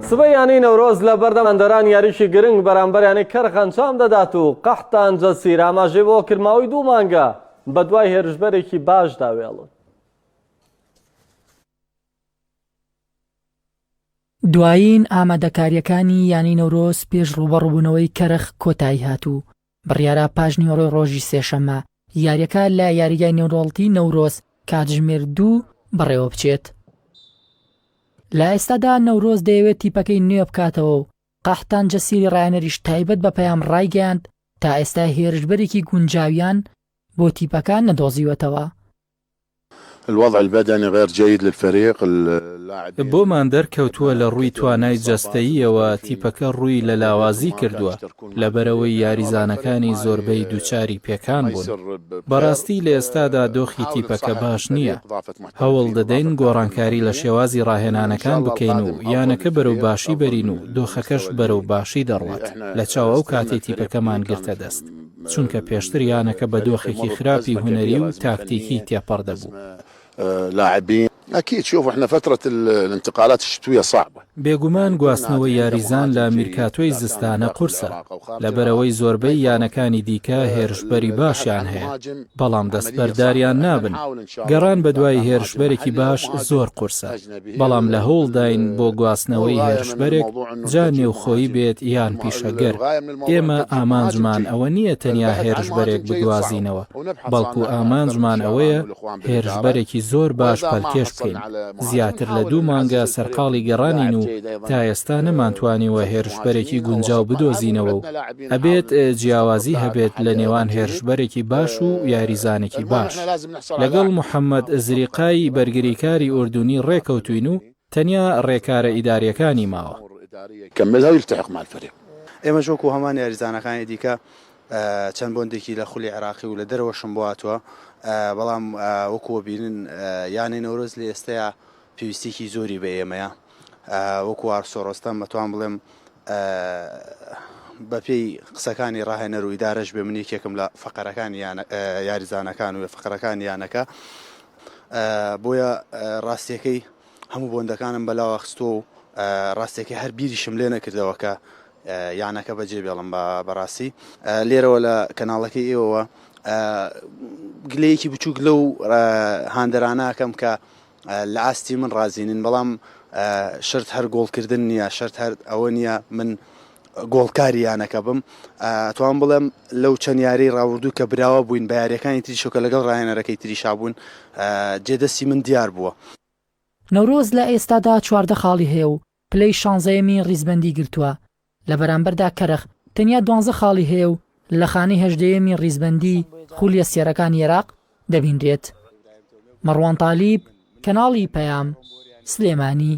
سبەیانی نەورۆز لە بەردەمەندەران یاریشی گرنگ بەرامبەریانی کەرخ ئەنجام دەدات و قەحتان جەسیر ئاماژەی بۆ کرماوی 2 مانگە بە دوای هێرشبەرێکی باش داوێڵن. دوایین ئامادەکاریەکانی یانی نەورۆز پێش ڕوبەڕووبوونەوەی کەرخ کۆتایی هاتوو. بڕیارە پاش نیوەڕۆی ڕۆژی سێشەممە یاریەکە لە یاریگای نێودەوڵەتی نەورۆز کاتژمێر 2 بەڕێوە بچێت. لە ئێستادا نەورۆز دەیەوێت تیپەکەی نوێ بکاتەوە و قەحتان جەسیری ڕایەنەریش تایبەت بە پەیام ڕایگەیاند تا ئێستا هێرشبەرێکی گونجاویان بۆ تیپەکان نەدۆزیوەتەوە. الوضع البدني غير جيد للفريق. بۆمان دەرکەوتووە لە ڕووی توانای جەستەییەوە تیپەکە ڕووی لە لاوازی کردووە لەبەرەوەی یاریزانەکانی زۆربەی دووچاری پێکان بوون. بەڕاستی لە ئێستادا دۆخی تیپەکە باش نییە. هەوڵ دەدەین گۆڕانکاری لە شێوازی ڕاهێنانەکان بکەین و یانەکە بەرەو باشی بەرین و دۆخەکەش بەرەو باشی دەڕوات لە چاوە و کاتێ تیپەکەمان گرتە دەست، چونکە پێشتر یانەکە بە دۆخێکی خراپی هونەری و تاکتیکی تێپەڕ دەبوو. لاعبين أكيد شوفوا إحنا فترة الانتقالات الشتوية صعبة. بێگومان گواستنەوەی یاریزان لە میرکاتۆی زستانە قورسە لەبەرەوەی زۆربەی یانەکانی دیکە هێرشبەری باشیان هەیە، بەڵام دەستبەرداریان نابن. گەڕان بە دوای هێرشبەرێکی باش زۆر قورسە، بەڵام لە هەوڵداین بۆ گواستنەوەی هێرشبەرێک جا نێوخۆیی بێت یان پیشەگەر. ئێمە ئامانجمان ئەوە نییە تەنیا هێرشبەرێک بگوازینەوە، بەڵکو ئامانجمان ئەوەیە هێرشبەرێکی زۆر باش پەلکێش بکەین. زیاتر لە 2 مانگە سەرقاڵی گەڕانین و تا ئێستا نەمانتوانیوە هێرشبەرێکی گونجاو بدۆزینەوە و ئەبێت جیاوازی هەبێت لە نێوان هێرشبەرێکی باش و یاریزانێکی باش. لەگەڵ محەممەد زریقایی بەرگریکاری ئوردونی ڕێکەوتوین و تەنیا ڕێکارە ئیداریەکانی ماوە. ئێمە ژۆک و هەمان یاریزانەکانی دیکە چەند بۆندێکی لە خولی عێراقی و لە دەرەوەشم بواتوە، بەڵام وەکووە بینن یانی نەورۆز لە ئێستەیە پێویستێکی زۆری بە ئێمەیە. وەکو ئارسۆڕۆستەم بەتوان بڵێم بەپێی قسەکانی ڕاهێنەر و ئیدارەش بێ من یەکێکم لە فەقەرەکانی یاریزانەکان و فەقەرەکانی یانەکە، بۆیە ڕاستیەکەی هەموو بۆندەکانم بەلاوە خستووە و ڕاستیەکەی هەر بیریشم لێ نەکردەوە کە یانەکە بەجێ بێڵم بەڕاستی. لێرەوە لە کەناڵەکەی ئێوەوە گلەیەکی بچووک لەو هاندەرانەکەم کە لە ئاستی من ڕازینن، بەڵام شرت هەر گۆڵکردن نییە، شرت هەر ئەوە نییە من گۆڵکاری یانەکە بم. توان بڵێم لەو چەند یاری ڕاوردوو کە براوە بووین بە یاریەکانی تری شۆکە لەگەڵ ڕاهێنەرەکەی تریشا بوون، جێدەستی من دیار بووە. نەورۆز لە ئێستادا 14 خاڵی هەیە و پلەی 16یەمی ڕیزبەندی گرتووە. لە بەرامبەردا کەرخ تەنیا 12 خاڵی هەیە و لە خانەی 18یەمی ڕیزبەندی خولیە سێرەکانی عێراق دەبینرێت. مەڕوان تالیب، کەناڵی پەیام، سلێمانی.